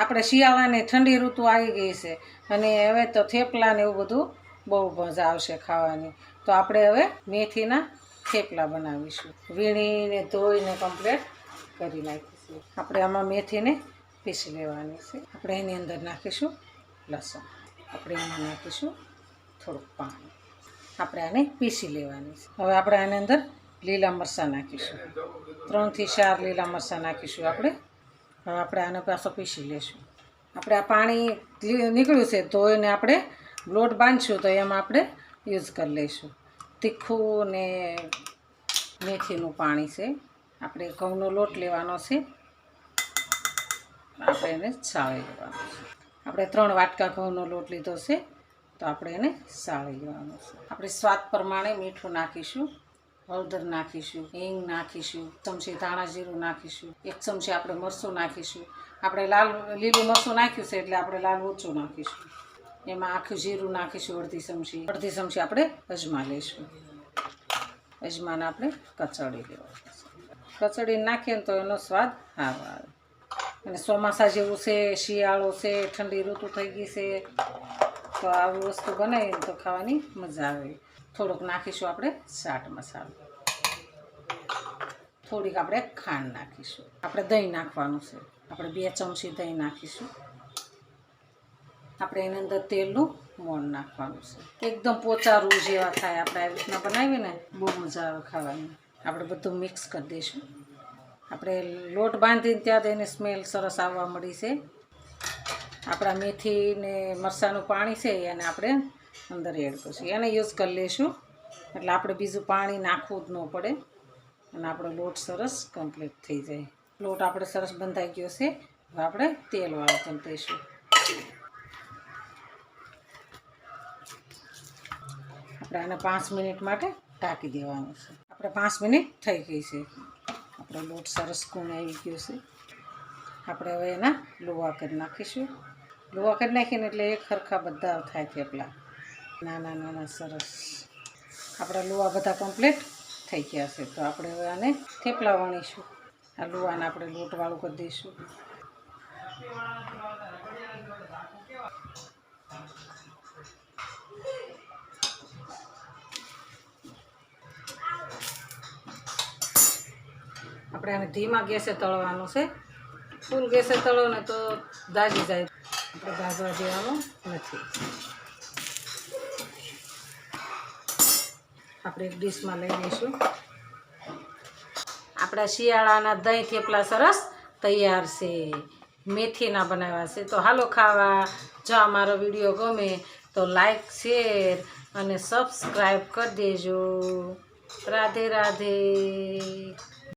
આપણે શિયાળાની ઠંડી ઋતુ આવી ગઈ છે અને હવે તો થેપલા ને એવું બધું બહુ મજા આવશે ખાવાની. તો આપણે હવે મેથીના થેપલા બનાવીશું. વીણીને ધોઈને કમ્પ્લીટ કરી નાખીશું. આપણે આમાં મેથીને પીસી લેવાની છે. આપણે એની અંદર નાખીશું લસણ. આપણે એમાં નાખીશું થોડુંક પાણી. આપણે આને પીસી લેવાની છે. હવે આપણે આની અંદર લીલા મરચાં નાખીશું. 3 થી 4 લીલા મરચાં નાખીશું આપણે. હવે આપણે આને પાછો પીસી લેશું. આપણે આ પાણી નીકળ્યું છે ધોઈને આપણે લોટ બાંધશું તો એમાં આપણે યુઝ કરી લઈશું. તીખું ને મેથીનું પાણી છે. આપણે ઘઉંનો લોટ લેવાનો છે. આપણે એને સાળી લેવાનો છે. આપણે 3 વાટકા ઘઉંનો લોટ લીધો છે તો આપણે એને સાળી લેવાનો છે. આપણે સ્વાદ પ્રમાણે મીઠું નાખીશું, હળદર નાખીશું, હિંગ નાખીશું, 1 ચમચી ધાણા જીરું નાખીશું, 1 ચમચી આપણે મરચું નાખીશું. આપણે લીલું મરચું નાખ્યું છે એટલે આપણે લાલ ઓછું નાખીશું. એમાં આખું જીરું નાખીશું 1/2 ચમચી આપણે અજમા લઈશું. અજમાને આપણે કચડી લેવાનું. કચડી નાખીએ ને તો એનો સ્વાદ સારો આવે. અને ચોમાસા જેવું છે, શિયાળો છે, ઠંડી ઋતુ થઈ ગઈ છે તો આવી વસ્તુ બનાવીને તો ખાવાની મજા આવે. થોડુંક નાખીશું આપણે ચાટ મસાલો, થોડીક આપણે ખાંડ નાખીશું. આપણે દહીં નાખવાનું છે. આપણે 2 ચમચી દહીં નાખીશું. આપણે એની અંદર તેલનું મોણ નાખવાનું છે. એકદમ પોચા રૂ જેવા થાય. આપણે આવી રીતના બનાવીને બહુ મજા આવે ખાવાની. આપણે બધું મિક્સ કરી દઈશું. આપણે લોટ બાંધીને ત્યાં એની સ્મેલ સરસ આવવા મળી છે. આપણા મેથી ને મરચાંનું પાણી છે એને આપણે અંદર એડ કરીશું. એને યુઝ કરી લઈશું એટલે આપણે બીજું પાણી નાખવું જ ન પડે અને આપણો લોટ સરસ કમ્પ્લીટ થઈ જાય. લોટ આપણે સરસ બંધાઈ ગયો છે. હવે આપણે તેલવાળું કરી દઈશું. આપણે આને 5 મિનિટ માટે ઢાંકી દેવાનું છે. આપણે 5 મિનિટ થઈ ગઈ છે. આપણો લોટ સરસ કૂણ આવી ગયો છે. આપણે હવે એના લોવા કરી નાખીશું. લોવા કરી નાખીને એટલે એક સરખા બધા થાય થેપલા. નાના નાના સરસ આપણા લોવા બધા કમ્પ્લીટ થઈ ગયા છે. તો આપણે હવે આને થેપલા વણીશું. આ લોવાને આપણે લોટવાળું કરી દઈશું. આપણે આને ધીમા ગેસે તળવાનું છે. ફૂલ ગેસે તળો ને તો દાજી જાય. આપણે દાજવા દેવાનું નથી. આપણે એક ડીશમાં લઈ લઈશું. આપણા શિયાળાના દહીં થેપલા સરસ તૈયાર છે. મેથીના બનાવ્યા છે. તો હાલો ખાવા. જો અમારો વિડીયો ગમે તો લાઈક, શેર અને સબસ્ક્રાઈબ કરી દેજો. રાધે રાધે.